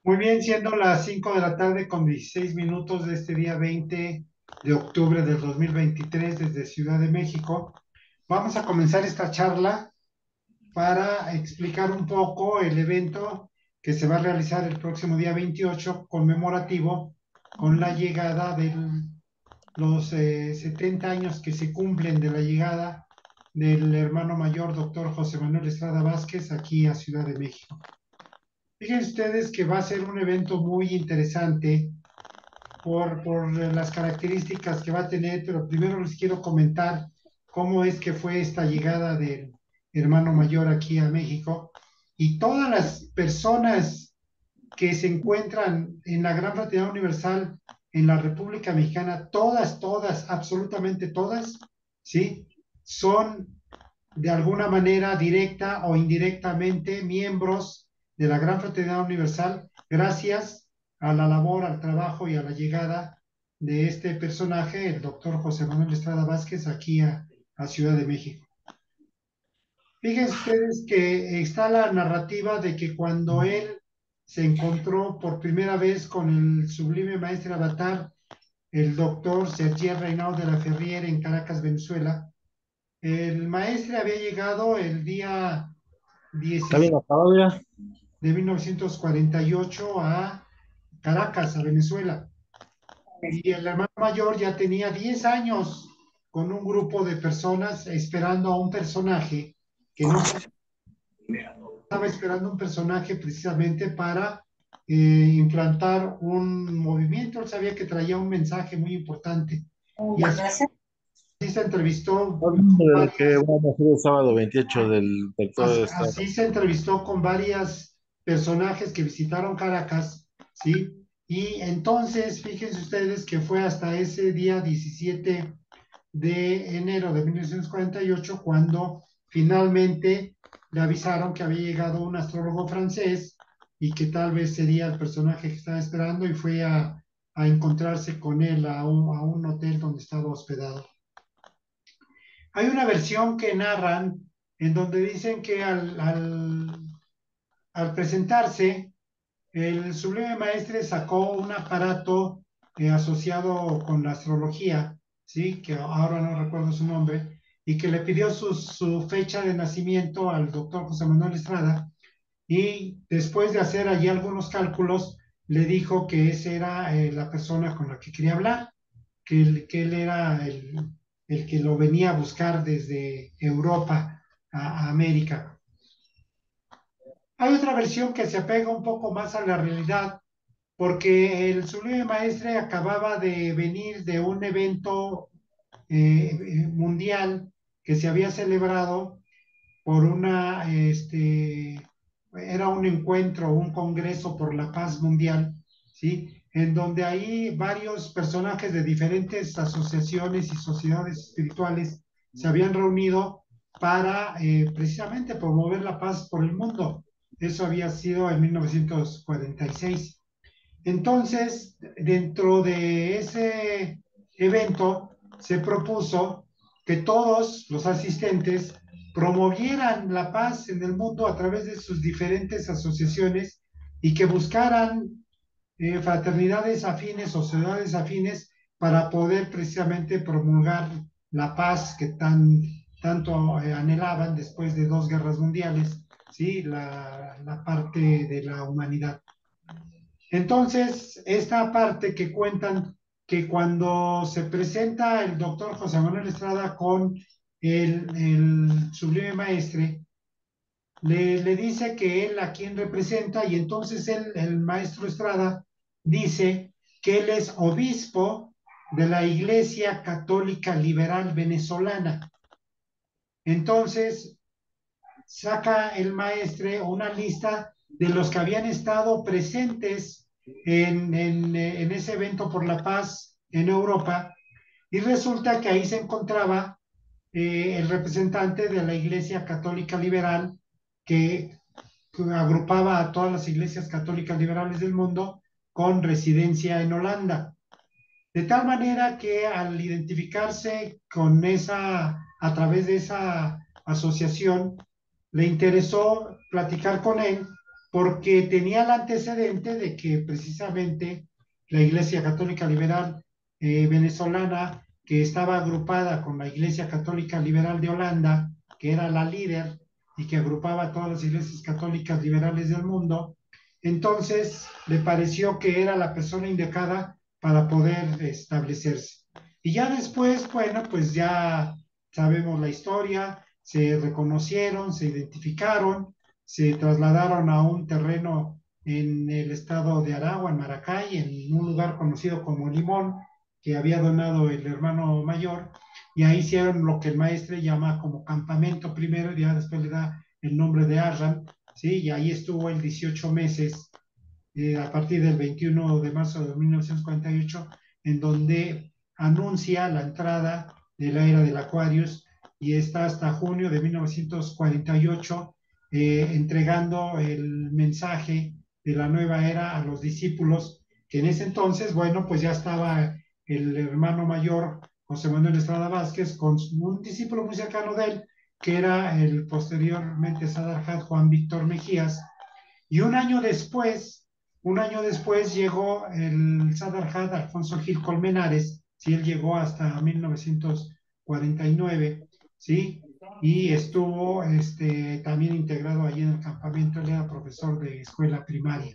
Muy bien, siendo las 5 de la tarde con 16 minutos de este día 20 de octubre del 2023 desde Ciudad de México, vamos a comenzar esta charla para explicar un poco el evento que se va a realizar el próximo día 28 conmemorativo con la llegada de los 70 años que se cumplen de la llegada del hermano mayor, doctor José Manuel Estrada Vázquez, aquí a Ciudad de México. Fíjense ustedes que va a ser un evento muy interesante por las características que va a tener, pero primero les quiero comentar cómo es que fue esta llegada del hermano mayor aquí a México. Y todas las personas que se encuentran en la Gran Fraternidad Universal en la República Mexicana, todas, absolutamente todas, ¿sí? Son de alguna manera directa o indirectamente miembros de la Gran Fraternidad Universal gracias a la labor, al trabajo y a la llegada de este personaje, el doctor José Manuel Estrada Vázquez, aquí a Ciudad de México. Fíjense ustedes que está la narrativa de que cuando él se encontró por primera vez con el sublime maestro avatar, el doctor Sergio Reinao de la Ferrier en Caracas, Venezuela, el maestro había llegado el día ¿Está 17 bien acabado ya? de 1948 a Caracas, a Venezuela. Y el hermano mayor ya tenía 10 años con un grupo de personas esperando a un personaje que no estaba esperando un personaje precisamente para implantar un movimiento. Él sabía que traía un mensaje muy importante. Y así se entrevistó Hablando con de lo que varias, vamos a hacer el sábado 28 del doctor Estrada. así se entrevistó con varias personajes que visitaron Caracas, ¿sí? Y entonces, fíjense ustedes que fue hasta ese día 17 de enero de 1948 cuando finalmente le avisaron que había llegado un astrólogo francés y que tal vez sería el personaje que estaba esperando y fue a encontrarse con él a un hotel donde estaba hospedado. Hay una versión que narran en donde dicen que al presentarse, el sublime maestre sacó un aparato asociado con la astrología, ¿sí? Que ahora no recuerdo su nombre, y que le pidió su fecha de nacimiento al doctor José Manuel Estrada, y después de hacer allí algunos cálculos, le dijo que esa era la persona con la que quería hablar, que él era el que lo venía a buscar desde Europa a América. Hay otra versión que se apega un poco más a la realidad, porque el sublime maestre acababa de venir de un evento mundial que se había celebrado por era un encuentro, un congreso por la paz mundial, ¿sí? En donde ahí varios personajes de diferentes asociaciones y sociedades espirituales se habían reunido para precisamente promover la paz por el mundo. Eso había sido en 1946. Entonces, dentro de ese evento, se propuso que todos los asistentes promovieran la paz en el mundo a través de sus diferentes asociaciones y que buscaran fraternidades afines o ciudades afines para poder precisamente promulgar la paz que tanto anhelaban después de dos guerras mundiales, ¿sí? La parte de la humanidad. Entonces, esta parte que cuentan que cuando se presenta el doctor José Manuel Estrada con el sublime maestre, le dice que él a quien representa y entonces el maestro Estrada dice que él es obispo de la Iglesia Católica Liberal Venezolana. Entonces, saca el maestre una lista de los que habían estado presentes en ese evento por la paz en Europa y resulta que ahí se encontraba el representante de la Iglesia Católica Liberal que agrupaba a todas las iglesias católicas liberales del mundo con residencia en Holanda. De tal manera que al identificarse con a través de esa asociación, le interesó platicar con él porque tenía el antecedente de que precisamente la Iglesia Católica Liberal venezolana, que estaba agrupada con la Iglesia Católica Liberal de Holanda, que era la líder y que agrupaba a todas las iglesias católicas liberales del mundo, entonces le pareció que era la persona indicada para poder establecerse. Y ya después, bueno, pues ya sabemos la historia, se reconocieron, se identificaron, se trasladaron a un terreno en el estado de Aragua, en Maracay, en un lugar conocido como Limón, que había donado el hermano mayor, y ahí hicieron lo que el maestre llama como campamento primero, y ya después le da el nombre de Arran, ¿sí? Y ahí estuvo él 18 meses, a partir del 21 de marzo de 1948, en donde anuncia la entrada de la era del Aquarius y está hasta junio de 1948 entregando el mensaje de la nueva era a los discípulos, que en ese entonces, bueno, pues ya estaba el hermano mayor, José Manuel Estrada Vázquez, con un discípulo muy cercano de él, que era el posteriormente Sadarjat Juan Víctor Mejías, y un año después llegó el Sadarhat Alfonso Gil Colmenares, ¿sí? Él llegó hasta 1949, ¿sí? Y estuvo también integrado allí en el campamento, él era profesor de escuela primaria.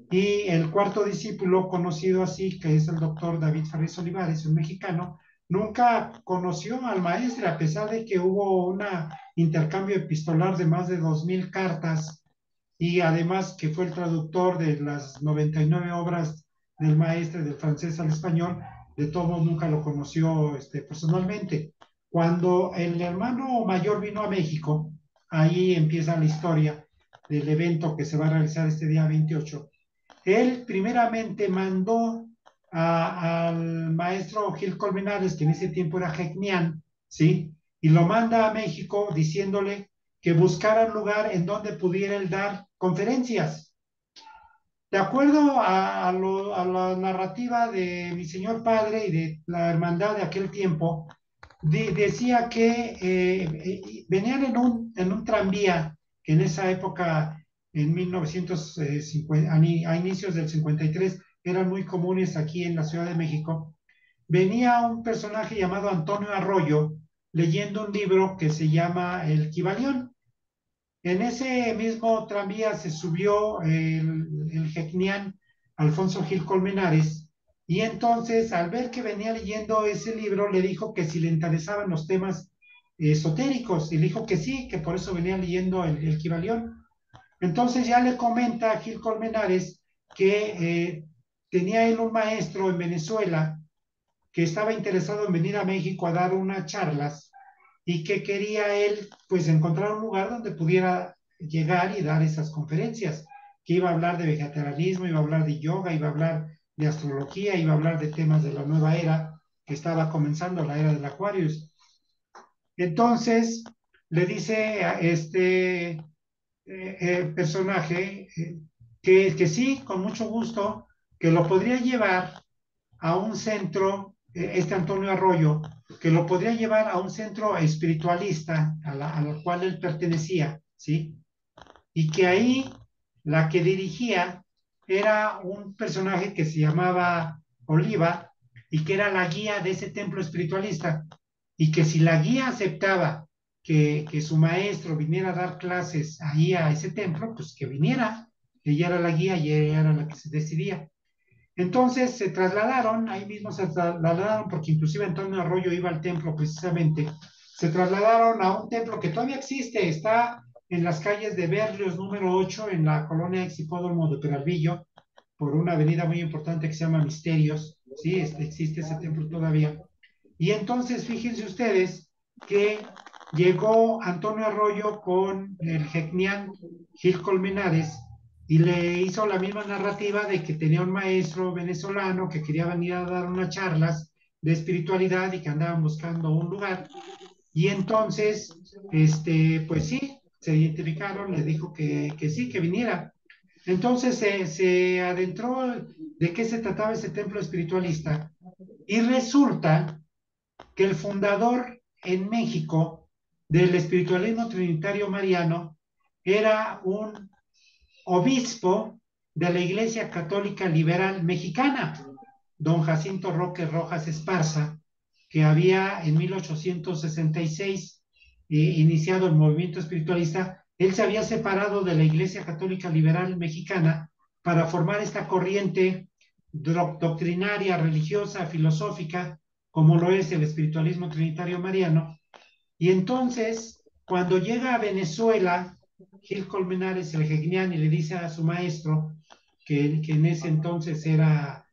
Y el cuarto discípulo, conocido así, que es el doctor David Ferriz Olivares, un mexicano, nunca conoció al maestro, a pesar de que hubo un intercambio epistolar de más de 2000 cartas y además que fue el traductor de las 99 obras del maestro del francés al español, de todo nunca lo conoció personalmente. Cuando el hermano mayor vino a México, ahí empieza la historia del evento que se va a realizar este día 28. Él primeramente mandó al maestro Gil Colmenares, que en ese tiempo era Gecnián, ¿sí? Y lo manda a México diciéndole que buscara un lugar en donde pudiera él dar conferencias. De acuerdo a la narrativa de mi señor padre y de la hermandad de aquel tiempo, decía que venían en un tranvía que en esa época, en 1950, a inicios del 53, eran muy comunes aquí en la Ciudad de México. Venía un personaje llamado Antonio Arroyo leyendo un libro que se llama El Kibalión. En ese mismo tranvía se subió el gecnián Alfonso Gil Colmenares y entonces al ver que venía leyendo ese libro le dijo que si le interesaban los temas esotéricos y le dijo que sí, que por eso venía leyendo el Kibalión. Entonces ya le comenta a Gil Colmenares que tenía él un maestro en Venezuela que estaba interesado en venir a México a dar unas charlas y que quería él pues encontrar un lugar donde pudiera llegar y dar esas conferencias, que iba a hablar de vegetarianismo, iba a hablar de yoga, iba a hablar de astrología, iba a hablar de temas de la nueva era que estaba comenzando, la era del Aquarius. Entonces le dice a este personaje que sí, con mucho gusto, que lo podría llevar a un centro, Antonio Arroyo, que lo podría llevar a un centro espiritualista al cual él pertenecía, ¿sí? Y que ahí la que dirigía era un personaje que se llamaba Oliva y que era la guía de ese templo espiritualista. Y que si la guía aceptaba que su maestro viniera a dar clases ahí a ese templo, pues que viniera. Ella era la guía y ella era la que se decidía. Entonces se trasladaron, ahí mismo se trasladaron, porque inclusive Antonio Arroyo iba al templo precisamente, se trasladaron a un templo que todavía existe, está en las calles de Berrios número 8, en la colonia Exhipódromo de Peralvillo, por una avenida muy importante que se llama Misterios, sí, existe ese templo todavía. Y entonces fíjense ustedes que llegó Antonio Arroyo con el Gecnián Gil Colmenares y le hizo la misma narrativa de que tenía un maestro venezolano que quería venir a dar unas charlas de espiritualidad y que andaban buscando un lugar. Y entonces, pues sí, se identificaron, le dijo que sí, que viniera. Entonces se adentró de qué se trataba ese templo espiritualista y resulta que el fundador en México del espiritualismo trinitario mariano era un obispo de la Iglesia Católica Liberal Mexicana, don Jacinto Roque Rojas Esparza, que había en 1866 iniciado el movimiento espiritualista. Él se había separado de la Iglesia Católica Liberal Mexicana para formar esta corriente doctrinaria, religiosa, filosófica, como lo es el espiritualismo trinitario mariano. Y entonces, cuando llega a Venezuela, Gil Colmenares, el Gegniani, le dice a su maestro, que en ese entonces era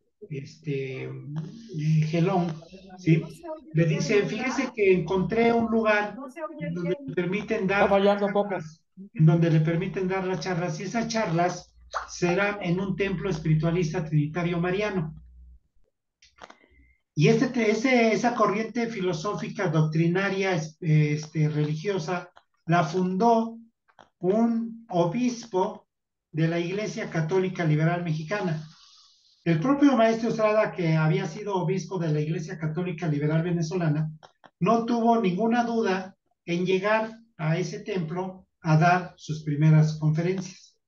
Gelón, ¿sí? Le dice, fíjese que encontré un lugar donde le permiten Está dar fallando un poco. en donde le permiten dar las charlas, y esas charlas serán en un templo espiritualista trinitario mariano. Y esa corriente filosófica, doctrinaria, religiosa, la fundó un obispo de la Iglesia Católica Liberal Mexicana. El propio maestro Estrada, que había sido obispo de la Iglesia Católica Liberal Venezolana, no tuvo ninguna duda en llegar a ese templo a dar sus primeras conferencias.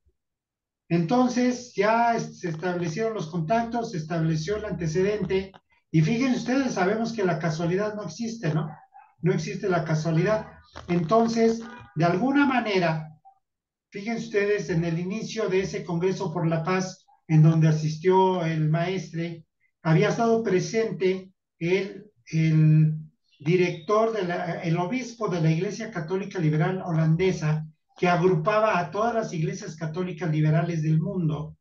Entonces ya se establecieron los contactos, se estableció el antecedente, y fíjense ustedes, sabemos que la casualidad no existe, ¿no? No existe la casualidad. Entonces, de alguna manera, fíjense ustedes, en el inicio de ese Congreso por la Paz, en donde asistió el maestre, había estado presente el director, el obispo de la Iglesia Católica Liberal Holandesa, que agrupaba a todas las iglesias católicas liberales del mundo.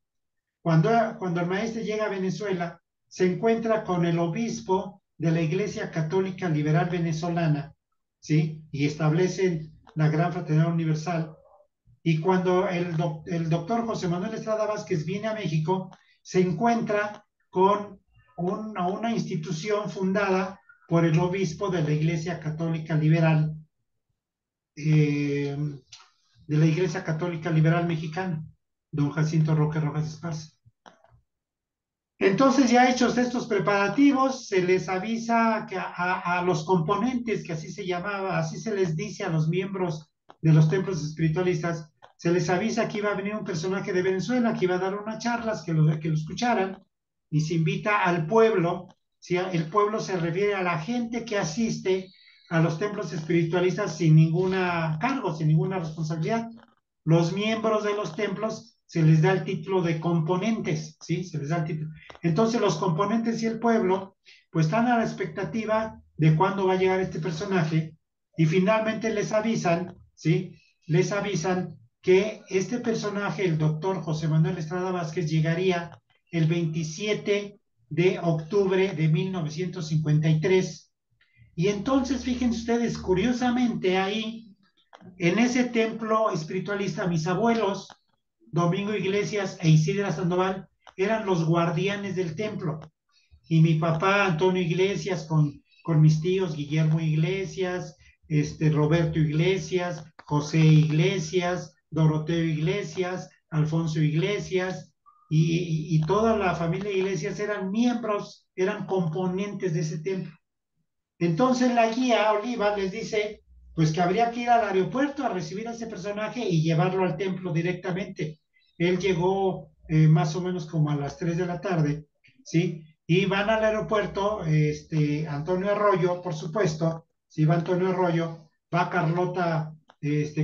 Cuando el maestro llega a Venezuela, se encuentra con el obispo de la Iglesia Católica Liberal Venezolana, ¿sí? Y establecen la Gran Fraternidad Universal. Y cuando el doctor José Manuel Estrada Vázquez viene a México, se encuentra con una institución fundada por el obispo de la Iglesia Católica Liberal, de la Iglesia Católica Liberal Mexicana, don Jacinto Roque Rojas Esparza. Entonces, ya hechos estos preparativos, se les avisa que a los componentes, que así se llamaba, así se les dice a los miembros de los templos espiritualistas, se les avisa que iba a venir un personaje de Venezuela, que iba a dar unas charlas, que lo escucharan, y se invita al pueblo. ¿Sí? El pueblo se refiere a la gente que asiste a los templos espiritualistas sin ninguna cargo, sin ninguna responsabilidad. Los miembros de los templos se les da el título de componentes, ¿sí? Se les da el título. Entonces los componentes y el pueblo pues están a la expectativa de cuándo va a llegar este personaje, y finalmente les avisan, ¿sí? Les avisan que este personaje, el doctor José Manuel Estrada Vázquez, llegaría el 27 de octubre de 1953. Y entonces, fíjense ustedes, curiosamente ahí, en ese templo espiritualista, mis abuelos, Domingo Iglesias e Isidra Sandoval, eran los guardianes del templo. Y mi papá, Antonio Iglesias, con mis tíos, Guillermo Iglesias, Roberto Iglesias, José Iglesias, Doroteo Iglesias, Alfonso Iglesias, y toda la familia Iglesias eran miembros, eran componentes de ese templo. Entonces la guía Oliva les dice, pues que habría que ir al aeropuerto a recibir a ese personaje y llevarlo al templo directamente. Él llegó más o menos como a las 3 de la tarde, ¿sí? Y van al aeropuerto, Antonio Arroyo, por supuesto, sí, va Antonio Arroyo, va Carlota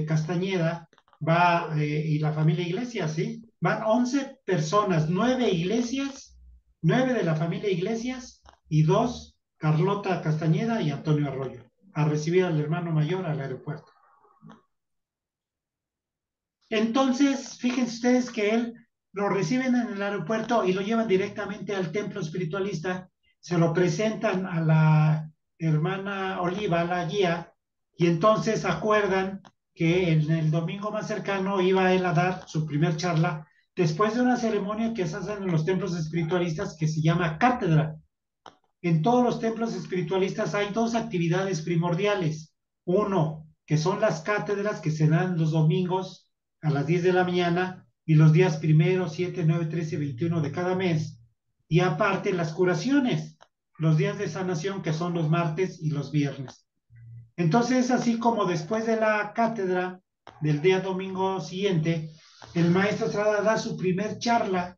Castañeda, va y la familia Iglesias, ¿sí? Van 11 personas, 9 iglesias, 9 de la familia Iglesias y 2 Carlota Castañeda y Antonio Arroyo, a recibir al hermano mayor al aeropuerto. Entonces, fíjense ustedes que él lo reciben en el aeropuerto y lo llevan directamente al templo espiritualista, se lo presentan a la hermana Oliva, la guía, y entonces acuerdan que en el domingo más cercano iba él a dar su primer charla, después de una ceremonia que se hace en los templos espiritualistas que se llama cátedra. En todos los templos espiritualistas hay dos actividades primordiales. Uno, que son las cátedras que se dan los domingos a las 10 de la mañana y los días 1, 7, 9, 13, 21 de cada mes. Y aparte las curaciones, los días de sanación que son los martes y los viernes. Entonces, así como después de la cátedra del día domingo siguiente, el maestro Estrada da su primer charla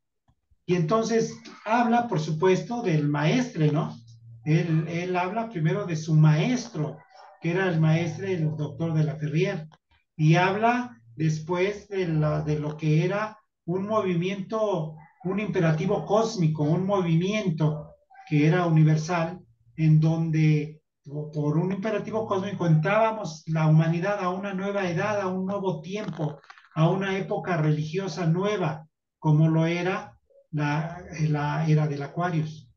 y entonces habla, por supuesto, del maestre, ¿no? Él habla primero de su maestro, que era el maestre, el doctor de la Ferrier, y habla después de lo que era un movimiento, un imperativo cósmico, un movimiento que era universal, en donde por un imperativo cósmico entrábamos la humanidad a una nueva edad, a un nuevo tiempo, a una época religiosa nueva, como lo era la era del Aquarius.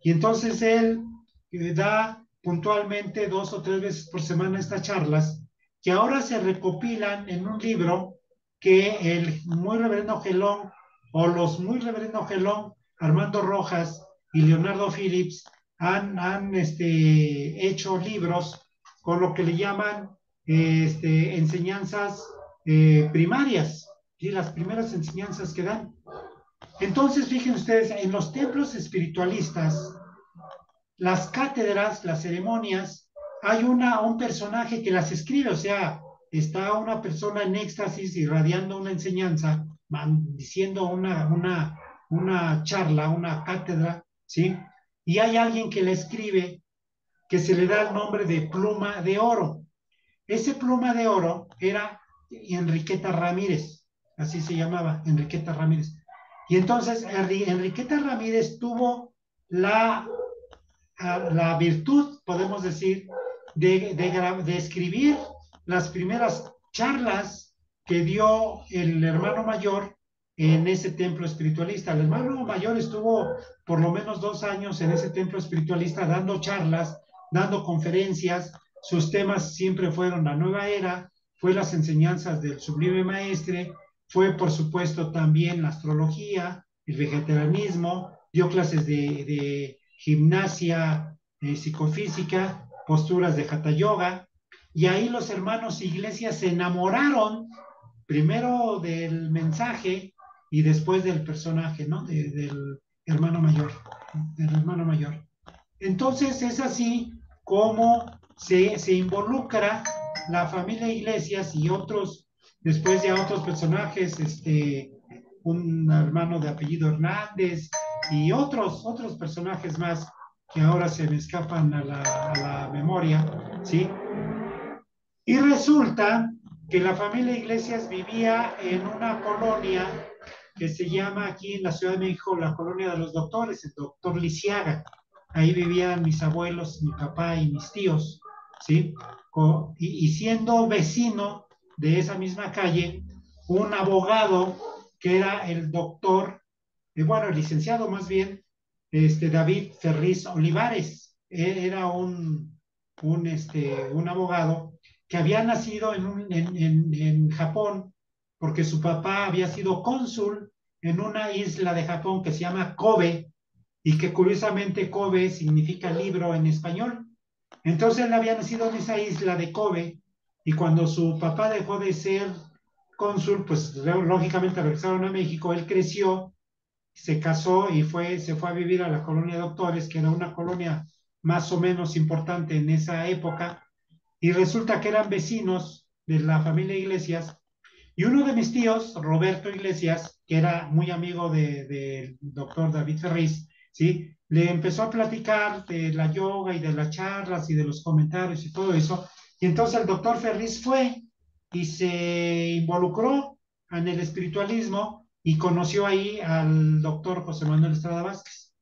Y entonces él da puntualmente 2 o 3 veces por semana estas charlas, que ahora se recopilan en un libro que el muy reverendo Gelón o los muy reverendo Gelón, Armando Rojas y Leonardo Phillips han hecho libros con lo que le llaman enseñanzas primarias, y las primeras enseñanzas que dan. Entonces, fíjense ustedes, en los templos espiritualistas, las cátedras, las ceremonias, hay un personaje que las escribe, o sea, está una persona en éxtasis irradiando una enseñanza, diciendo una charla, una cátedra, ¿sí? Y hay alguien que la escribe, que se le da el nombre de pluma de oro. Ese pluma de oro era Enriqueta Ramírez, así se llamaba, Enriqueta Ramírez. Y entonces Enriqueta Ramírez tuvo la, la virtud, podemos decir, de escribir las primeras charlas que dio el hermano mayor en ese templo espiritualista. El hermano mayor estuvo por lo menos 2 años en ese templo espiritualista dando charlas, dando conferencias. Sus temas siempre fueron la nueva era, fue las enseñanzas del sublime maestre, fue por supuesto también la astrología, el vegetarianismo, dio clases de gimnasia psicofísica, posturas de hatha yoga, y ahí los hermanos Iglesias se enamoraron primero del mensaje y después del personaje, ¿no? Del hermano mayor, del hermano mayor. Entonces es así como se involucra la familia Iglesias y otros, después ya otros personajes, un hermano de apellido Hernández y otros personajes más que ahora se me escapan a la memoria, ¿sí? Y resulta que la familia Iglesias vivía en una colonia que se llama aquí en la Ciudad de México la colonia de los doctores, el doctor Lisiaga. Ahí vivían mis abuelos, mi papá y mis tíos, ¿sí? Y siendo vecino de esa misma calle, un abogado que era el doctor, bueno, el licenciado más bien, David Ferriz Olivares. Era un abogado que había nacido en Japón porque su papá había sido cónsul en una isla de Japón que se llama Kobe y que curiosamente Kobe significa libro en español. Entonces él había nacido en esa isla de Kobe y cuando su papá dejó de ser cónsul, pues lógicamente regresaron a México, él creció, se casó y se fue a vivir a la colonia de doctores, que era una colonia más o menos importante en esa época, y resulta que eran vecinos de la familia Iglesias, y uno de mis tíos, Roberto Iglesias, que era muy amigo del doctor David Ferriz, ¿sí? Le empezó a platicar de la yoga y de las charlas y de los comentarios y todo eso, y entonces el doctor Ferriz fue y se involucró en el espiritualismo y conoció ahí al doctor José Manuel Estrada Vázquez.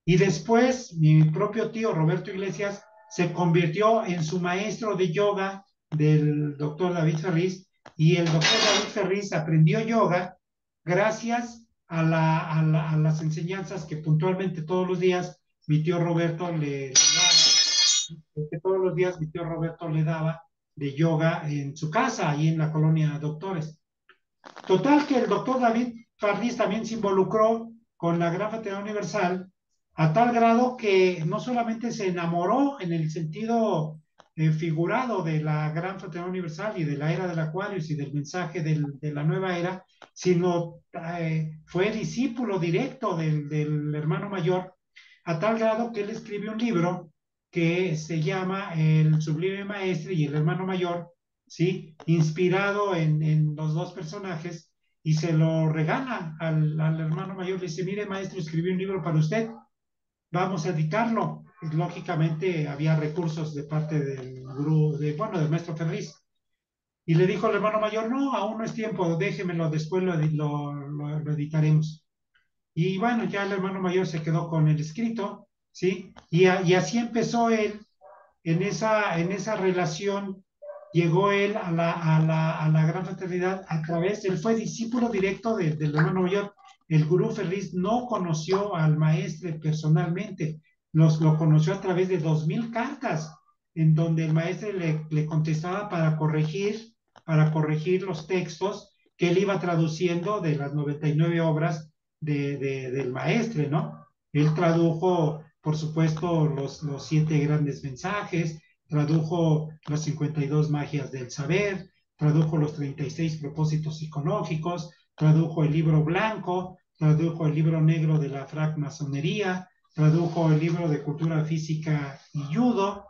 Y después mi propio tío Roberto Iglesias se convirtió en su maestro de yoga del doctor David Ferriz y el doctor David Ferriz aprendió yoga gracias a las enseñanzas que puntualmente todos los días mi tío Roberto le daba, que todos los días mi tío Roberto le daba de yoga en su casa, ahí en la colonia Doctores. Total que el doctor David Ferriz también se involucró con la Gran Fraternidad Universal a tal grado que no solamente se enamoró en el sentido figurado de la Gran Fraternidad Universal y de la era del Aquarius y del mensaje de la nueva era, sino fue discípulo directo del hermano mayor, a tal grado que él escribió un libro que se llama El Sublime Maestre y el Hermano Mayor, ¿sí? Inspirado en los dos personajes, y se lo regala al hermano mayor. Le dice, mire maestro, escribí un libro para usted, vamos a editarlo. Y, lógicamente había recursos de parte del grupo, del maestro Ferriz. Y le dijo al hermano mayor, no, aún no es tiempo, déjemelo, después lo editaremos. Y bueno, ya el hermano mayor se quedó con el escrito, ¿sí? Y así empezó él en esa relación, llegó él a la gran fraternidad a través, él fue discípulo directo del hermano mayor. El gurú Ferriz no conoció al maestre personalmente, lo conoció a través de 2000 cartas, en donde el maestre le contestaba para corregir los textos que él iba traduciendo de las 99 obras del maestre, ¿no? Él tradujo, por supuesto, los 7 grandes mensajes, tradujo las 52 magias del saber, tradujo los 36 propósitos psicológicos, tradujo el libro blanco, tradujo el libro negro de la francmasonería, tradujo el libro de cultura física y judo,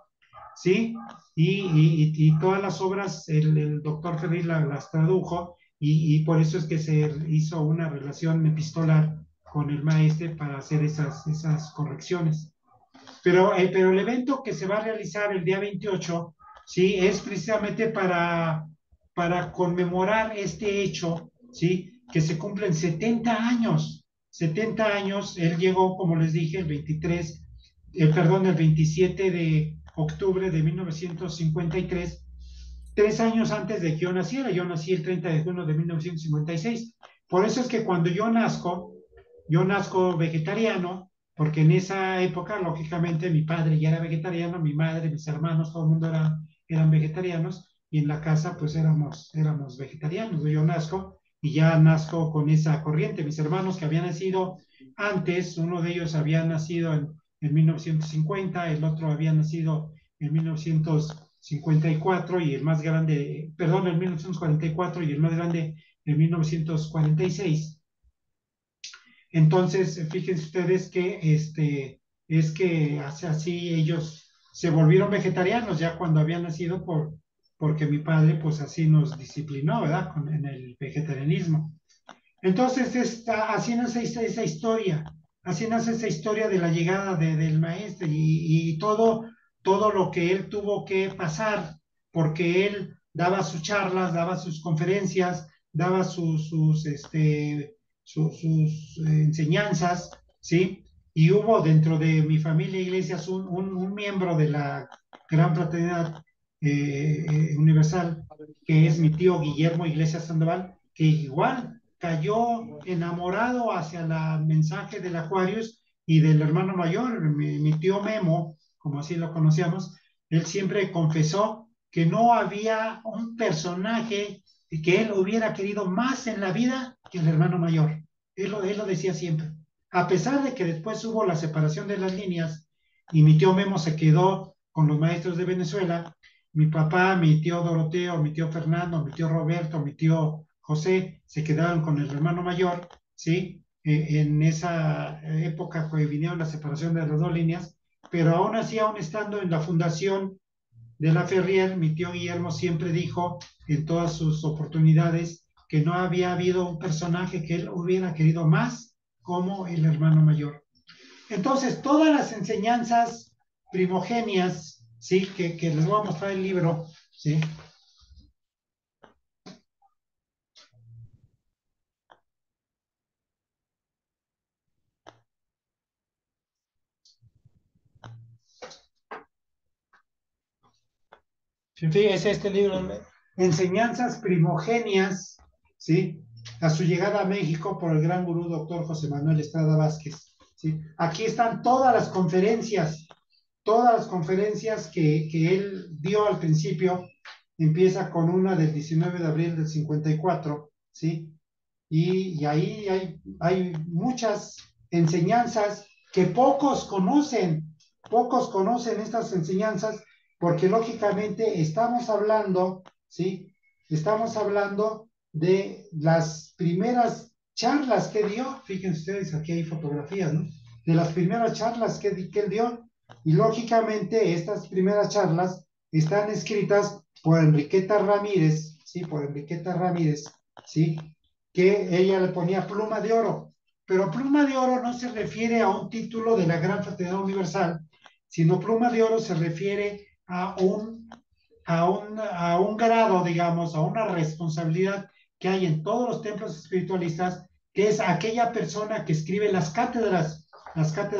¿sí? Y todas las obras el doctor Ferri las tradujo y por eso es que se hizo una relación epistolar con el maestre para hacer esas correcciones. Pero el evento que se va a realizar el día 28, ¿sí? Es precisamente para conmemorar este hecho, ¿sí? Que se cumplen 70 años. 70 años, él llegó, como les dije, el 27 de octubre de 1953, 3 años antes de que yo naciera. Yo nací el 30 de junio de 1956. Por eso es que cuando yo nazco vegetariano, porque en esa época, lógicamente, mi padre ya era vegetariano, mi madre, mis hermanos, todo el mundo eran vegetarianos, y en la casa, pues éramos vegetarianos. Yo nazco y ya nazco con esa corriente. Mis hermanos que habían nacido antes, uno de ellos había nacido en 1950, el otro había nacido en 1954 y el más grande, perdón, en 1944 y el más grande en 1946. Entonces, fíjense ustedes que es que así ellos se volvieron vegetarianos ya cuando habían nacido porque mi padre pues así nos disciplinó, ¿verdad? En el vegetarianismo. Entonces, así nace esa historia de la llegada del maestro y todo lo que él tuvo que pasar, porque él daba sus charlas, daba sus conferencias, daba sus enseñanzas, ¿sí? Y hubo dentro de mi familia Iglesias un miembro de la Gran Fraternidad Universal, que es mi tío Guillermo Iglesias Sandoval, que igual cayó enamorado hacia el mensaje del Aquarius y del hermano mayor, mi tío Memo, como así lo conocíamos. Él siempre confesó que no había un personaje que él hubiera querido más en la vida que el hermano mayor. Él lo decía siempre. A pesar de que después hubo la separación de las líneas y mi tío Memo se quedó con los maestros de Venezuela, mi papá, mi tío Doroteo, mi tío Fernando, mi tío Roberto, mi tío José se quedaron con el hermano mayor, ¿sí? En esa época que vinieron la separación de las dos líneas, pero aún así, aún estando en la fundación de la Ferrier, mi tío Guillermo siempre dijo en todas sus oportunidades que no había habido un personaje que él hubiera querido más como el hermano mayor. Entonces, todas las enseñanzas primogenias, ¿sí? Que les voy a mostrar el libro, ¿sí? Es este libro, Enseñanzas Primogenias, ¿sí? A su llegada a México por el gran gurú doctor José Manuel Estrada Vázquez, ¿sí? Aquí están todas las conferencias que él dio al principio. Empieza con una del 19 de abril del 54, ¿sí? Y ahí hay muchas enseñanzas que pocos conocen estas enseñanzas, porque lógicamente estamos hablando, ¿sí? Estamos hablando de las primeras charlas que dio. Fíjense ustedes, aquí hay fotografías, ¿no? De las primeras charlas que él dio, y lógicamente estas primeras charlas están escritas por Enriqueta Ramírez, ¿sí? Por Enriqueta Ramírez, ¿sí? que ella le ponía pluma de oro. Pero pluma de oro no se refiere a un título de la Gran Fraternidad Universal, sino pluma de oro se refiere a un grado, digamos, a una responsabilidad que hay en todos los templos espiritualistas, que es aquella persona que escribe las cátedras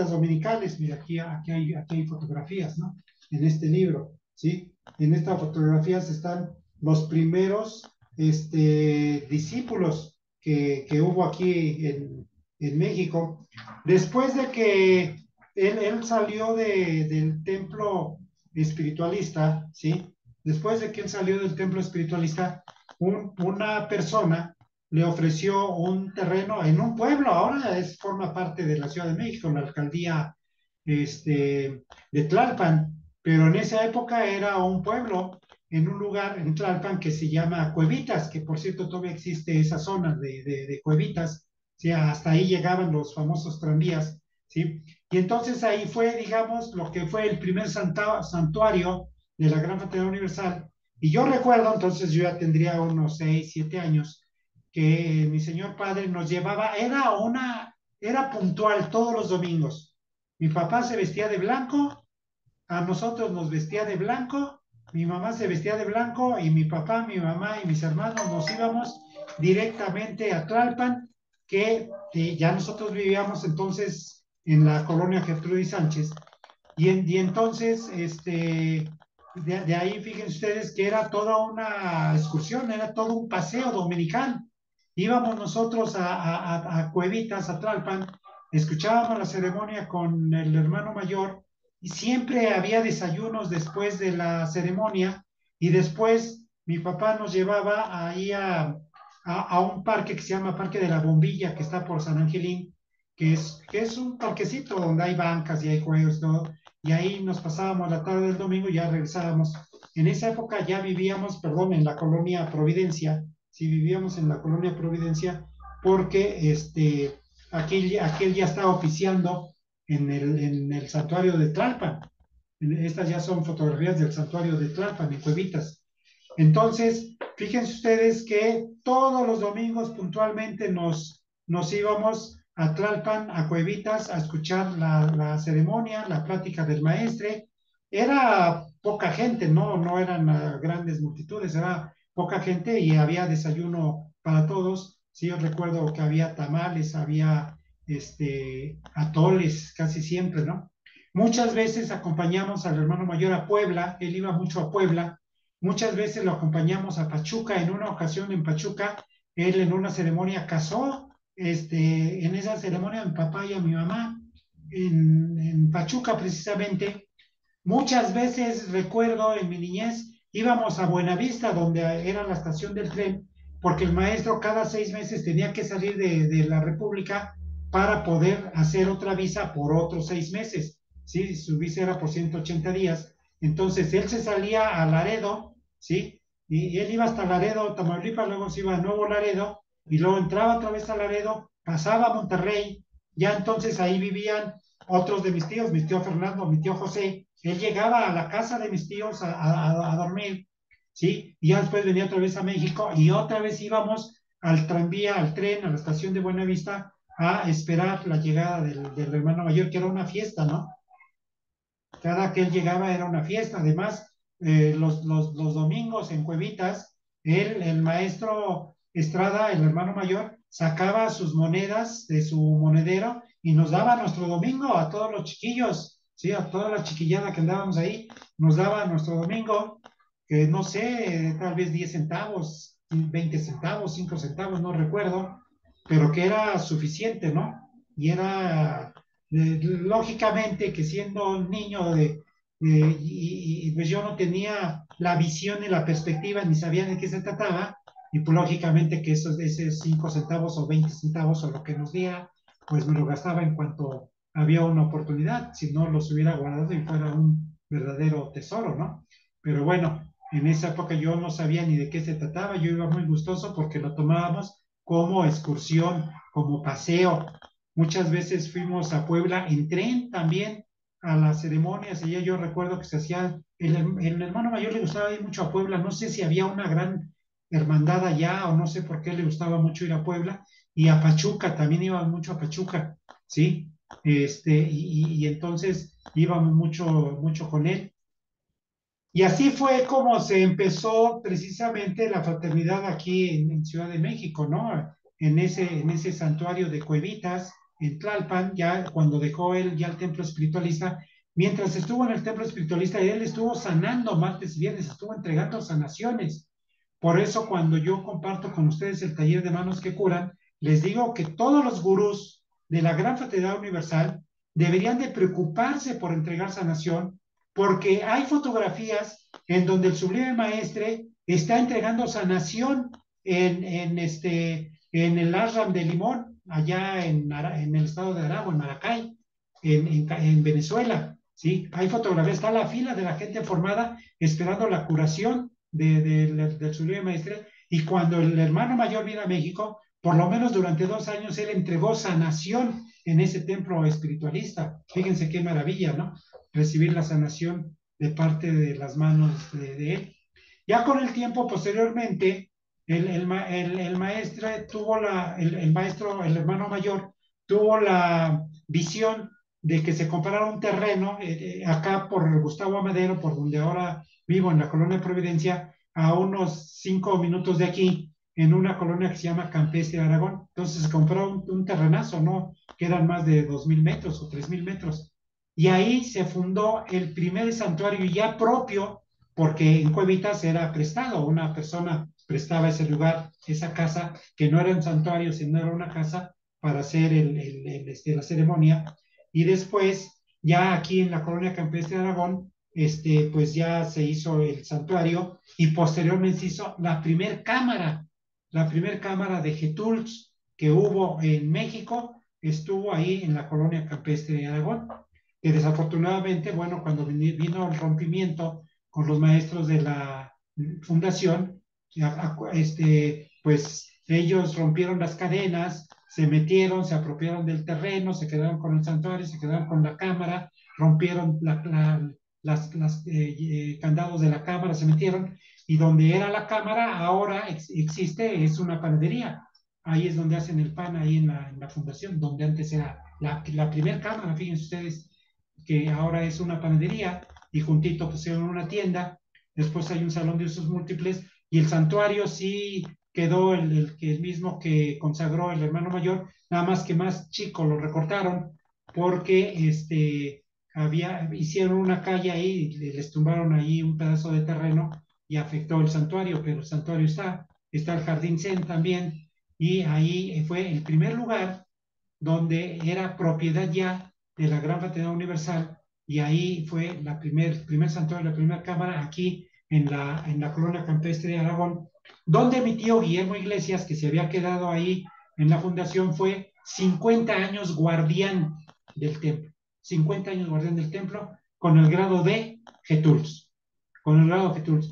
dominicales. Mira, aquí hay fotografías, ¿no? En este libro, ¿sí? En estas fotografías están los primeros discípulos que hubo aquí en México. Después de que él salió del templo espiritualista, ¿sí? Después de que él salió del templo espiritualista, una persona le ofreció un terreno en un pueblo, ahora forma parte de la Ciudad de México, la alcaldía de Tlalpan, pero en esa época era un pueblo en un lugar en Tlalpan que se llama Cuevitas, que por cierto todavía existe esa zona de Cuevitas, ¿sí? Hasta ahí llegaban los famosos tranvías, ¿sí? Y entonces ahí fue, digamos, lo que fue el primer santuario de la Gran Fraternidad Universal. Y yo recuerdo, entonces yo ya tendría unos 6, 7 años, que mi señor padre nos llevaba, era puntual todos los domingos. Mi papá se vestía de blanco, a nosotros nos vestía de blanco, mi mamá se vestía de blanco y mi papá, mi mamá y mis hermanos nos íbamos directamente a Tlalpan, que ya nosotros vivíamos entonces en la colonia Gertrudis Sánchez. Y entonces, de ahí fíjense ustedes que era toda una excursión, era todo un paseo dominical. Íbamos nosotros a Cuevitas, a Tlalpan, escuchábamos la ceremonia con el hermano mayor y siempre había desayunos después de la ceremonia y después mi papá nos llevaba ahí a un parque que se llama Parque de la Bombilla, que está por San Angelín, que es un parquecito donde hay bancas y hay juegos, todo, y ahí nos pasábamos la tarde del domingo y ya regresábamos. En esa época ya vivíamos, perdón, en la colonia Providencia, sí vivíamos en la colonia Providencia, porque aquel ya estaba oficiando en el santuario de Tlalpan. Estas ya son fotografías del santuario de Tlalpan, en Cuevitas. Entonces, fíjense ustedes que todos los domingos puntualmente nos íbamos a Tlalpan, a Cuevitas, a escuchar la ceremonia, la plática del maestre. Era poca gente, no eran grandes multitudes, era poca gente y había desayuno para todos. Sí, yo recuerdo que había tamales, había atoles casi siempre, ¿no? Muchas veces acompañamos al hermano mayor a Puebla, él iba mucho a Puebla, muchas veces lo acompañamos a Pachuca, en una ocasión en Pachuca, él en una ceremonia casó, en esa ceremonia a mi papá y a mi mamá, en Pachuca precisamente. Muchas veces recuerdo en mi niñez, íbamos a Buenavista, donde era la estación del tren, porque el maestro cada 6 meses tenía que salir de la República para poder hacer otra visa por otros 6 meses. ¿Sí? Su visa era por 180 días. Entonces él se salía a Laredo, ¿sí? Y él iba hasta Laredo, Tamaulipas, luego se iba a Nuevo Laredo, y luego entraba otra vez a Laredo, pasaba a Monterrey, ya entonces ahí vivían otros de mis tíos, mi tío Fernando, mi tío José. Él llegaba a la casa de mis tíos a dormir, ¿sí? Y ya después venía otra vez a México y otra vez íbamos al tranvía, al tren, a la estación de Buenavista a esperar la llegada del hermano mayor, que era una fiesta, ¿no? Cada que él llegaba era una fiesta. Además, los domingos en Cuevitas, el maestro Estrada, el hermano mayor, sacaba sus monedas de su monedero y nos daba nuestro domingo a todos los chiquillos, ¿sí? A toda la chiquillada que andábamos ahí, nos daba nuestro domingo, que no sé, tal vez 10 centavos, 20 centavos, 5 centavos, no recuerdo, pero que era suficiente, ¿no? Y era lógicamente que siendo un niño pues yo no tenía la visión y la perspectiva ni sabía de qué se trataba y pues lógicamente que esos 5 centavos o 20 centavos o lo que nos diera pues me lo gastaba en cuanto había una oportunidad, si no los hubiera guardado y fuera un verdadero tesoro, ¿no? Pero bueno, en esa época yo no sabía ni de qué se trataba, yo iba muy gustoso porque lo tomábamos como excursión, como paseo. Muchas veces fuimos a Puebla en tren también a las ceremonias. Y ya yo recuerdo que se hacía, el hermano mayor le gustaba ir mucho a Puebla. No sé si había una gran hermandad allá, o no sé por qué le gustaba mucho ir a Puebla, y a Pachuca, también iba mucho a Pachuca, ¿sí? Y entonces íbamos mucho, mucho con él. Y así fue como se empezó precisamente la fraternidad aquí en Ciudad de México, ¿no? En ese santuario de Cuevitas, en Tlalpan, ya cuando dejó él ya el templo espiritualista, mientras estuvo en el templo espiritualista, él estuvo sanando martes y viernes, estuvo entregando sanaciones. Por eso cuando yo comparto con ustedes el taller de manos que curan, les digo que todos los gurús de la Gran Fraternidad Universal deberían de preocuparse por entregar sanación, porque hay fotografías en donde el Sublime Maestre está entregando sanación en el Ashram de Limón, allá en el estado de Aragua, en Maracay, en Venezuela. ¿Sí? Hay fotografías, está la fila de la gente formada esperando la curación del Sublime Maestre, y cuando el hermano mayor vino a México, por lo menos durante 2 años, él entregó sanación en ese templo espiritualista. Fíjense qué maravilla, ¿no? Recibir la sanación de parte de las manos de él. Ya con el tiempo, posteriormente, el maestro tuvo el maestro, el hermano mayor, tuvo la visión de que se comprara un terreno acá por Gustavo Amadero, por donde ahora vivo, en la colonia Providencia, a unos 5 minutos de aquí, en una colonia que se llama Campestre de Aragón. Entonces se compró un terrenazo, ¿no? Que eran más de 2.000 metros o 3.000 metros. Y ahí se fundó el primer santuario ya propio, porque en Cuevitas era prestado, una persona prestaba ese lugar, esa casa, que no era un santuario, sino era una casa para hacer la ceremonia. Y después, ya aquí en la colonia campestre de Aragón, pues ya se hizo el santuario, y posteriormente se hizo la primer cámara de Getúlz que hubo en México, estuvo ahí en la colonia campestre de Aragón, que desafortunadamente, bueno, cuando vino el rompimiento con los maestros de la fundación, pues ellos rompieron las cadenas, se metieron, se apropiaron del terreno, se quedaron con el santuario, se quedaron con la cámara, rompieron las candados de la cámara, se metieron, y donde era la cámara ahora existe, es una panadería. Ahí es donde hacen el pan, ahí en la fundación, donde antes era la primera cámara, fíjense ustedes, que ahora es una panadería, y juntito pusieron una tienda. Después hay un salón de usos múltiples, y el santuario sí quedó el mismo que consagró el hermano mayor, nada más que más chico, lo recortaron porque hicieron una calle ahí, les tumbaron ahí un pedazo de terreno y afectó el santuario, pero el santuario está el Jardín Zen también, y ahí fue el primer lugar donde era propiedad ya de la Gran Fraternidad Universal, y ahí fue primer santuario, la primera cámara aquí en la colonia campestre de Aragón, donde mi tío Guillermo Iglesias, que se había quedado ahí en la fundación, fue 50 años guardián del templo, 50 años guardián del templo, con el grado de Getúlz, con el grado de Getúlz.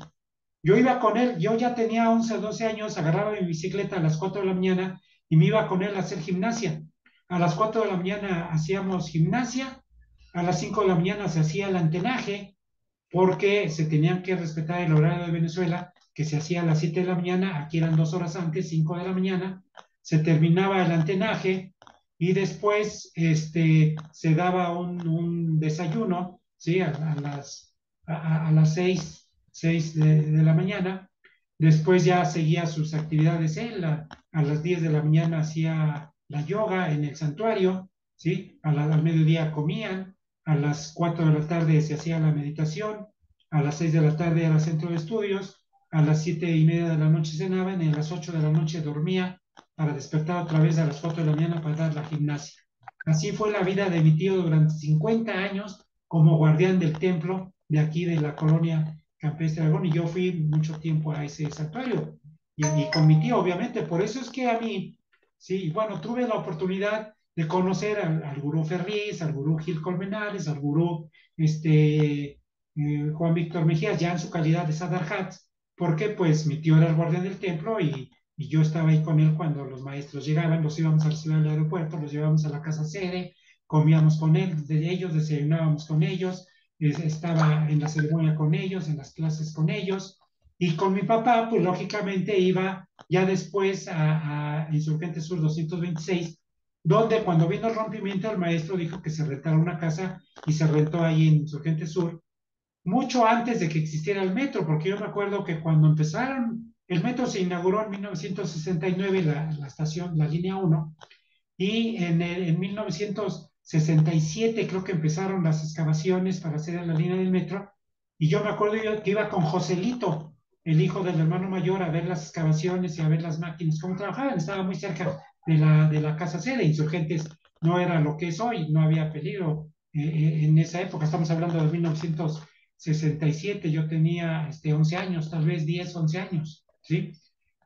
Yo iba con él, yo ya tenía 11 o 12 años, agarraba mi bicicleta a las 4 de la mañana y me iba con él a hacer gimnasia. A las 4 de la mañana hacíamos gimnasia, a las 5 de la mañana se hacía el antenaje, porque se tenían que respetar el horario de Venezuela, que se hacía a las 7 de la mañana, aquí eran 2 horas antes, 5 de la mañana, se terminaba el antenaje, y después se daba un desayuno, ¿sí? A las 6 de la mañana. Después ya seguía sus actividades él, a las 10 de la mañana hacía la yoga en el santuario, ¿sí? Al mediodía comían, a las 4 de la tarde se hacía la meditación, a las 6 de la tarde era centro de estudios, a las 7:30 de la noche cenaban, y a las 8 de la noche dormía para despertar otra vez a las 4 de la mañana para dar la gimnasia. Así fue la vida de mi tío durante 50 años como guardián del templo de aquí de la colonia campestre de Aragón, y yo fui mucho tiempo a ese santuario, y con mi tío, obviamente. Por eso es que a mí, sí, bueno, tuve la oportunidad de conocer al gurú Ferriz, al gurú Gil Colmenares, al gurú Juan Víctor Mejías, ya en su calidad de Sadarhat, porque pues mi tío era el guardián del templo, y yo estaba ahí con él cuando los maestros llegaban, los íbamos a recibir al aeropuerto, los llevábamos a la casa sede, comíamos con él, de ellos, desayunábamos con ellos, estaba en la ceremonia con ellos, en las clases con ellos, Y con mi papá, pues lógicamente iba ya después a Insurgente Sur 226, donde cuando vino el rompimiento, el maestro dijo que se rentara una casa y se rentó ahí en Insurgente Sur, mucho antes de que existiera el metro, porque yo me acuerdo que cuando empezaron, el metro se inauguró en 1969, la estación, la línea uno, y en 1967 creo que empezaron las excavaciones para hacer la línea del metro, y yo me acuerdo yo que iba con Joselito, el hijo del hermano mayor, a ver las excavaciones y a ver las máquinas, cómo trabajaban. Estaba muy cerca de la casa sede. Insurgentes no era lo que es hoy, no había peligro en esa época. Estamos hablando de 1967, yo tenía 11 años, tal vez 10, 11 años, ¿sí?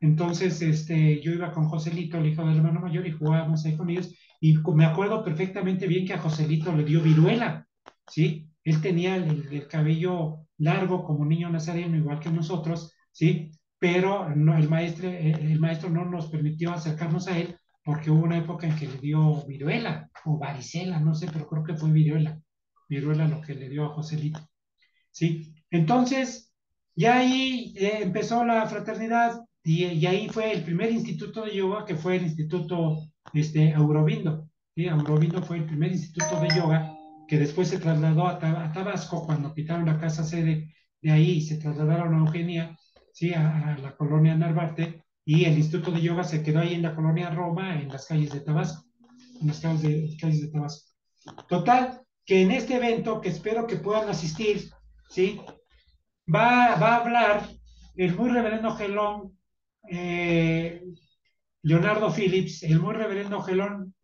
Entonces, yo iba con Joselito, el hijo del hermano mayor, y jugábamos ahí con ellos. Y me acuerdo perfectamente bien que a Joselito le dio viruela, ¿sí? Él tenía el cabello largo como niño nazareno, igual que nosotros, ¿sí? Pero no, el maestro no nos permitió acercarnos a él porque hubo una época en que le dio viruela o varicela, no sé, pero creo que fue viruela. Viruela lo que le dio a Joselito, ¿sí? Entonces, ya ahí empezó la fraternidad y ahí fue el primer instituto de yoga, que fue el Instituto Aurobindo, ¿sí? Aurobindo fue el primer instituto de yoga que después se trasladó a Tabasco cuando quitaron la casa sede de ahí y se trasladaron a Eugenia, ¿sí? A la colonia Narvarte, y el instituto de yoga se quedó ahí en la colonia Roma, en las calles de Tabasco, en las calles de Tabasco. Total, que en este evento, que espero que puedan asistir, ¿sí? Va a hablar el muy reverendo Gelón, eh, Leonardo Phillips, el muy reverendo Gelón,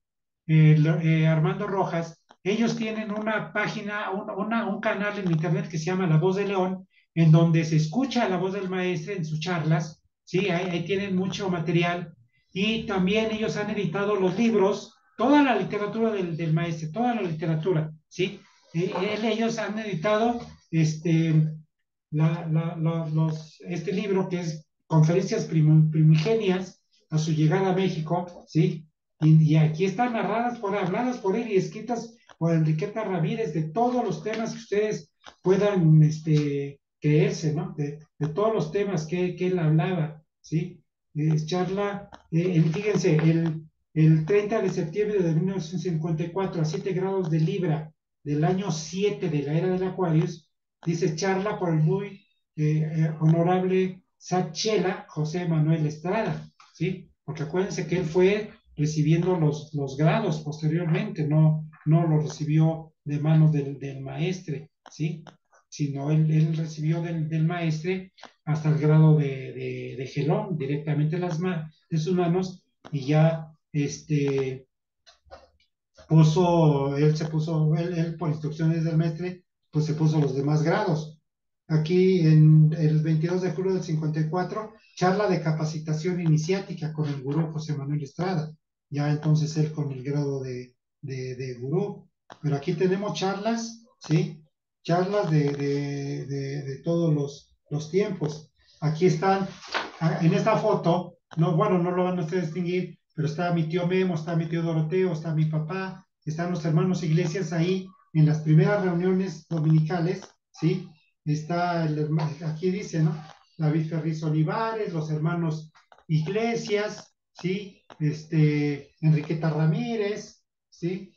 Armando Rojas. Ellos tienen una página, un canal en internet que se llama La Voz de León, en donde se escucha la voz del maestro en sus charlas, ¿sí? Ahí tienen mucho material, y también ellos han editado los libros, toda la literatura del maestro, toda la literatura, ¿sí? Ellos han editado este libro que es Conferencias Primigenias a su llegada a México, ¿sí? Y aquí están habladas por él y escritas por Enriqueta Ramírez, de todos los temas que ustedes puedan creerse, ¿no? De todos los temas que él hablaba, ¿sí? Charla, fíjense, el 30 de septiembre de 1954, a 7 grados de Libra del año 7 de la era del Acuarios, dice: charla por el muy honorable Sachela José Manuel Estrada, ¿sí? Porque acuérdense que él fue recibiendo los grados posteriormente, no lo recibió de manos del maestre, ¿sí? Sino él recibió del maestre hasta el grado de gelón, directamente de sus manos, y ya él por instrucciones del maestre, pues se puso los demás grados. Aquí en el 22 de julio del 54, charla de capacitación iniciática con el gurú José Manuel Estrada, ya entonces él con el grado de gurú. Pero aquí tenemos charlas, ¿sí? Charlas de todos los tiempos. Aquí están, en esta foto, no, bueno, no lo van a ustedes distinguir, pero está mi tío Memo, está mi tío Doroteo, está mi papá, están los hermanos Iglesias ahí en las primeras reuniones dominicales, ¿sí? Está aquí dice, ¿no? David Ferriz Olivares, los hermanos Iglesias, ¿sí? Enriqueta Ramírez, ¿sí?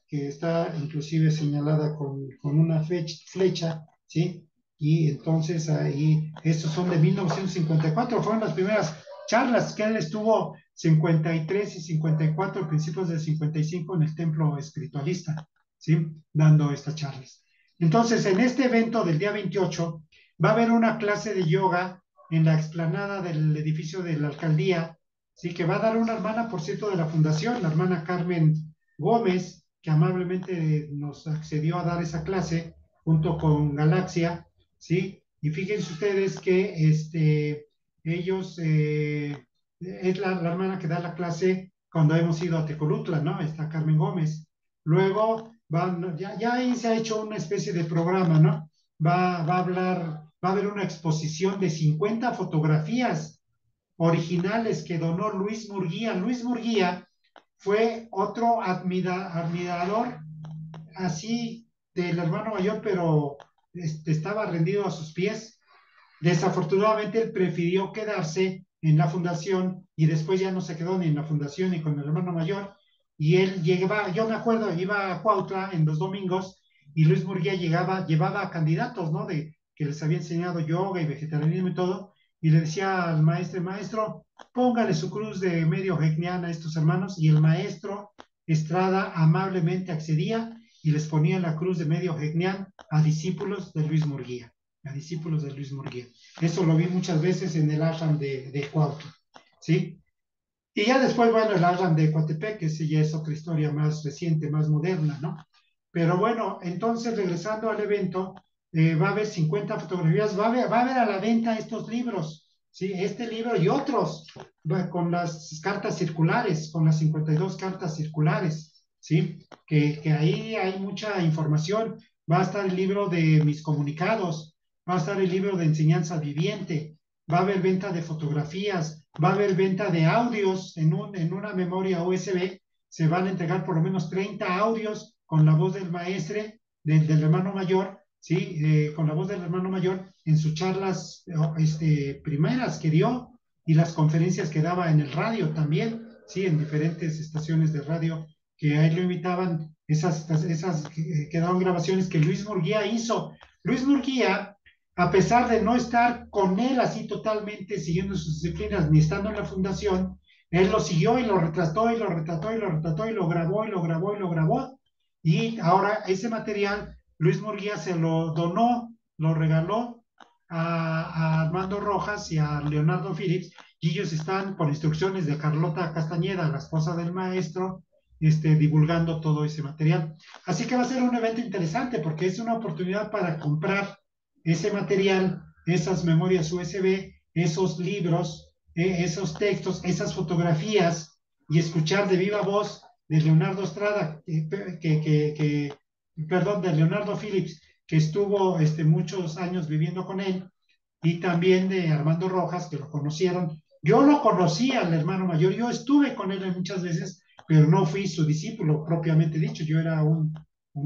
Que está inclusive señalada con una flecha, ¿sí? Y entonces ahí, estos son de 1954, fueron las primeras charlas que él estuvo 53 y 54, principios del 55 en el templo espiritualista, ¿sí? Dando estas charlas. Entonces, en este evento del día 28, va a haber una clase de yoga en la explanada del edificio de la alcaldía, ¿sí? Que va a dar una hermana, por cierto, de la fundación, la hermana Carmen Gómez, que amablemente nos accedió a dar esa clase junto con Galaxia, ¿sí? Y fíjense ustedes que ellos, es la hermana que da la clase cuando hemos ido a Tecolutla, ¿no? Está Carmen Gómez. Luego, ya ahí se ha hecho una especie de programa, ¿no? Va a hablar, va a haber una exposición de 50 fotografías originales que donó Luis Murguía. Luis Murguía fue otro admirador así del hermano mayor, pero estaba rendido a sus pies. Desafortunadamente él prefirió quedarse en la fundación y después ya no se quedó ni en la fundación ni con el hermano mayor. Y él llegaba, yo me acuerdo, iba a Cuautla en los domingos y Luis Murguía llevaba a candidatos, ¿no? De que les había enseñado yoga y vegetarianismo y todo, y le decía al maestro, maestro, póngale su cruz de medio hegniana a estos hermanos, y el maestro Estrada amablemente accedía y les ponía la cruz de medio hegnian a discípulos de Luis Murguía, a discípulos de Luis Murguía. Eso lo vi muchas veces en el ashram de Cuautla, ¿sí? Y ya después, bueno, el ashram de Coatepec, que sí ya es otra historia más reciente, más moderna, ¿no? Pero bueno, entonces regresando al evento, va a haber 50 fotografías, va a haber a la venta estos libros, ¿sí? Este libro y otros, con las cartas circulares, con las 52 cartas circulares, ¿sí? Que ahí hay mucha información. Va a estar el libro de mis comunicados, va a estar el libro de enseñanza viviente, va a haber venta de fotografías, va a haber venta de audios en una memoria USB, se van a entregar por lo menos 30 audios con la voz del maestre, del hermano mayor, ¿sí? Con la voz del hermano mayor en sus charlas primeras que dio y las conferencias que daba en el radio también, ¿sí? En diferentes estaciones de radio que a él lo invitaban, esas quedaron grabaciones que Luis Murguía hizo. Luis Murguía, a pesar de no estar con él así totalmente siguiendo sus disciplinas ni estando en la fundación, él lo siguió y lo retrató y lo retrató y lo retrató y lo grabó y lo grabó y lo grabó. Y ahora ese material Luis Murguía se lo donó, lo regaló a Armando Rojas y a Leonardo Phillips, y ellos están por instrucciones de Carlota Castañeda, la esposa del maestro, divulgando todo ese material. Así que va a ser un evento interesante porque es una oportunidad para comprar ese material, esas memorias USB, esos libros, esos textos, esas fotografías y escuchar de viva voz de Leonardo Estrada, perdón, de Leonardo Phillips, que estuvo muchos años viviendo con él, y también de Armando Rojas, que lo conocieron. Yo lo conocí al hermano mayor, yo estuve con él muchas veces, pero no fui su discípulo propiamente dicho, yo era un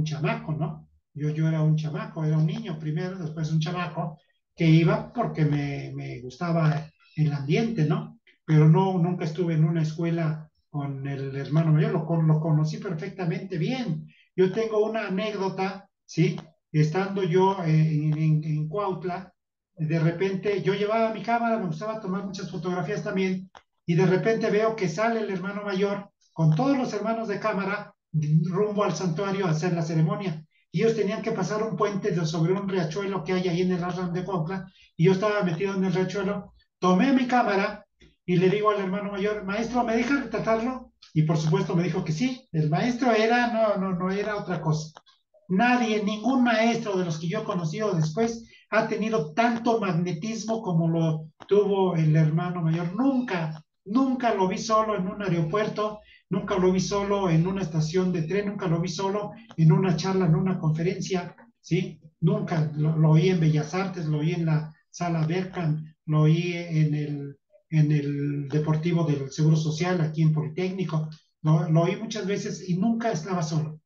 chamaco, ¿no? Yo era un chamaco, era un niño primero, después un chamaco, que iba porque me gustaba el ambiente, ¿no? Pero no, nunca estuve en una escuela con el hermano mayor, lo conocí perfectamente bien. Yo tengo una anécdota, ¿sí? Estando yo en Cuautla, de repente yo llevaba mi cámara, me gustaba tomar muchas fotografías también, y de repente veo que sale el hermano mayor con todos los hermanos de cámara rumbo al santuario a hacer la ceremonia. Y ellos tenían que pasar un puente sobre un riachuelo que hay ahí en el Ashram de Cuautla, y yo estaba metido en el riachuelo, tomé mi cámara y le digo al hermano mayor, maestro, ¿me deja retratarlo? Y por supuesto me dijo que sí, el maestro era, no era otra cosa. Nadie, ningún maestro de los que yo he conocido después ha tenido tanto magnetismo como lo tuvo el hermano mayor. Nunca, nunca lo vi solo en un aeropuerto, nunca lo vi solo en una estación de tren, nunca lo vi solo en una charla, en una conferencia, ¿sí? Nunca lo oí en Bellas Artes, lo oí en la sala Berkham, lo oí en el Deportivo del Seguro Social, aquí en Politécnico, lo oí muchas veces y nunca estaba solo.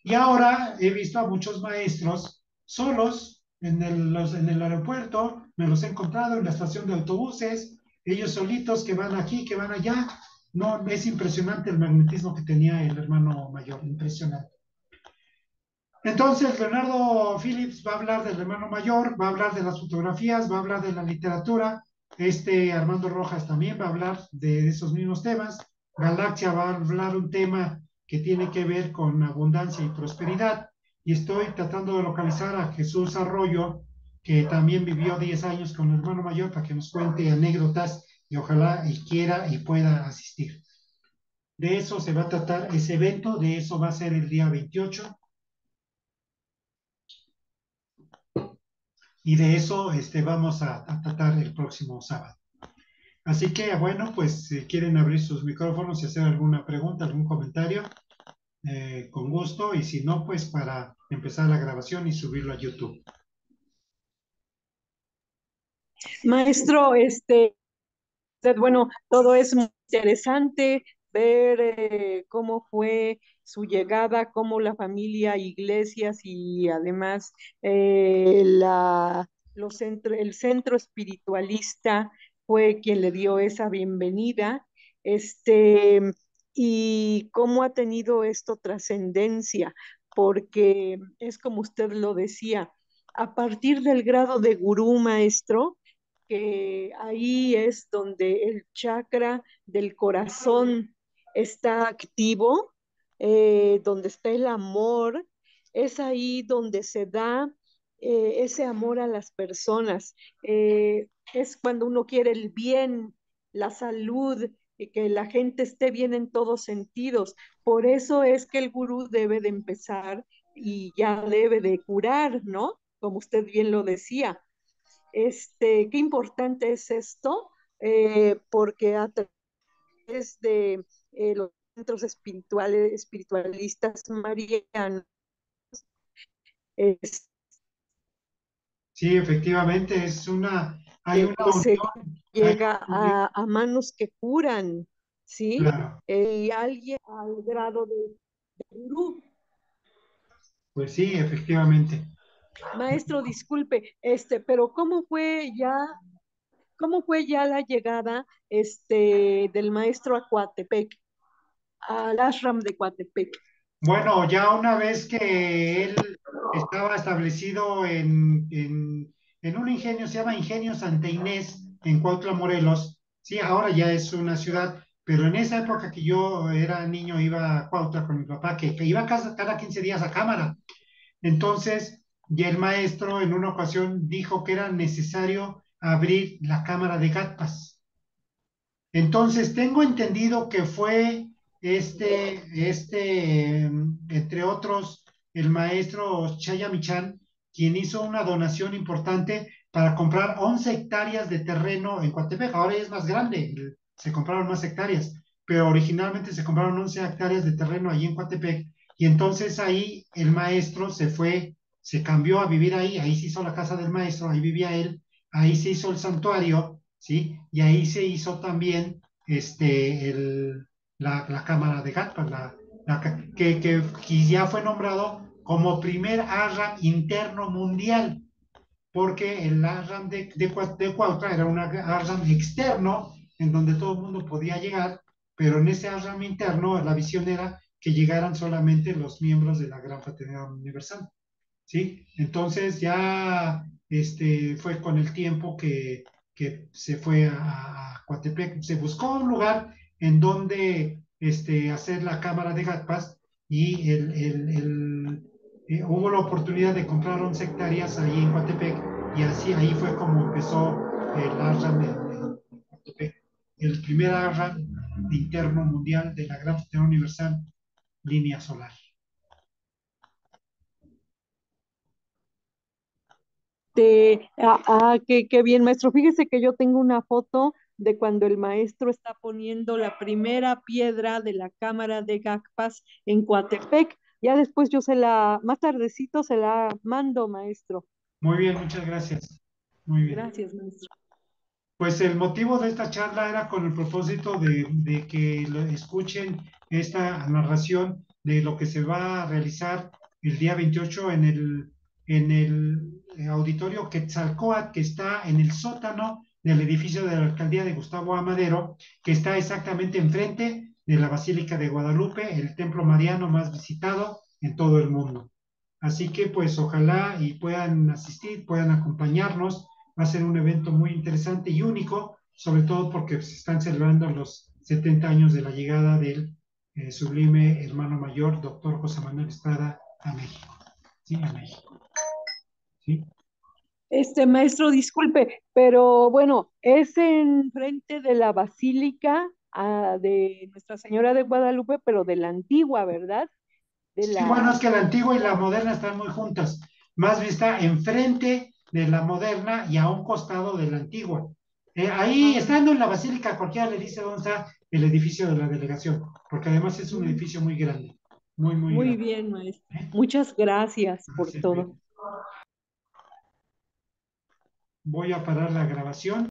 Y ahora he visto a muchos maestros solos en el aeropuerto, me los he encontrado en la estación de autobuses, ellos solitos que van aquí, que van allá. No, es impresionante el magnetismo que tenía el hermano mayor, impresionante. Entonces, Leonardo Phillips va a hablar del hermano mayor, va a hablar de las fotografías, va a hablar de la literatura. Armando Rojas también va a hablar de esos mismos temas. Galaxia va a hablar un tema que tiene que ver con abundancia y prosperidad. Y estoy tratando de localizar a Jesús Arroyo, que también vivió 10 años con el hermano mayor, para que nos cuente anécdotas y ojalá y quiera y pueda asistir. De eso se va a tratar ese evento, de eso va a ser el día 28. Y de eso vamos a tratar el próximo sábado. Así que, bueno, pues si quieren abrir sus micrófonos y hacer alguna pregunta, algún comentario, con gusto, y si no, pues para empezar la grabación y subirlo a YouTube. Maestro, bueno, todo es muy interesante ver cómo fue su llegada, cómo la familia Iglesias y además la el centro espiritualista fue quien le dio esa bienvenida, este, y cómo ha tenido esto trascendencia, porque es como usted lo decía, a partir del grado de gurú maestro, que ahí es donde el chakra del corazón está activo, donde está el amor, es ahí donde se da ese amor a las personas. Es cuando uno quiere el bien, la salud, y que la gente esté bien en todos sentidos. Por eso es que el gurú debe de empezar y ya debe de curar, ¿no? Como usted bien lo decía. Qué importante es esto, porque a través de los centros espiritualistas marianos, es, Sí, efectivamente, hay una se unión, hay llega una unión, a manos que curan, ¿sí? claro, Y alguien al grado de gurú. pues sí, efectivamente. Maestro, disculpe, pero cómo fue ya la llegada, del maestro a Coatepec, al ashram de Coatepec? Bueno, ya una vez que él estaba establecido en un ingenio, se llama Ingenio Santa Inés, en Cuautla, Morelos. Sí, ahora ya es una ciudad, pero en esa época que yo era niño iba a Cuautla con mi papá, que iba a casa cada 15 días a cámara. Entonces, y el maestro en una ocasión dijo que era necesario abrir la cámara de Gatpas. Entonces, tengo entendido que fue entre otros, el maestro Chayamichan, quien hizo una donación importante para comprar 11 hectáreas de terreno en Coatepec. Ahora es más grande, se compraron más hectáreas, pero originalmente se compraron 11 hectáreas de terreno allí en Coatepec. Y entonces ahí el maestro se fue, se cambió a vivir ahí, ahí se hizo la casa del maestro, ahí vivía él, ahí se hizo el santuario, ¿sí? Y ahí se hizo también la Cámara de Gatpas, que ya fue nombrado como primer ARAM interno mundial, porque el ARAM de Cuautla era un ARAM externo en donde todo el mundo podía llegar, pero en ese ARAM interno la visión era que llegaran solamente los miembros de la Gran Fraternidad Universal. ¿Sí? Entonces ya fue con el tiempo que se fue a Coatepec, se buscó un lugar en donde hacer la cámara de Gatpas y hubo la oportunidad de comprar 11 hectáreas ahí en Coatepec y así ahí fue como empezó el ARRAM en Coatepec, el primer ARRAM interno mundial de la Gran Fraternidad Universal Línea Solar. Qué bien, maestro. Fíjese que yo tengo una foto de cuando el maestro está poniendo la primera piedra de la cámara de Gacpas en Coatepec. Ya después más tardecito se la mando, maestro. Muy bien, muchas gracias. Muy bien. Gracias, maestro. Pues el motivo de esta charla era con el propósito de que escuchen esta narración de lo que se va a realizar el día 28 en el auditorio Quetzalcóatl, que está en el sótano del edificio de la alcaldía de Gustavo Amadero, que está exactamente enfrente de la Basílica de Guadalupe, el templo mariano más visitado en todo el mundo. Así que pues ojalá y puedan asistir, puedan acompañarnos. Va a ser un evento muy interesante y único, sobre todo porque se están celebrando los 70 años de la llegada del sublime hermano mayor, doctor José Manuel Estrada, a México. Sí, a México. ¿Sí? Maestro, disculpe, pero bueno, es en frente de la Basílica de Nuestra Señora de Guadalupe, pero de la antigua, ¿verdad? De Sí, bueno, es la... que la antigua y la moderna están muy juntas. Más bien está enfrente de la moderna y a un costado de la antigua. Ahí, Ah, estando en la basílica, cualquiera le dice dónde está el edificio de la delegación, porque además es un mm, edificio muy grande, muy, muy muy grande. bien, maestro. ¿Eh? Muchas gracias Para por servir. todo. Voy a parar la grabación.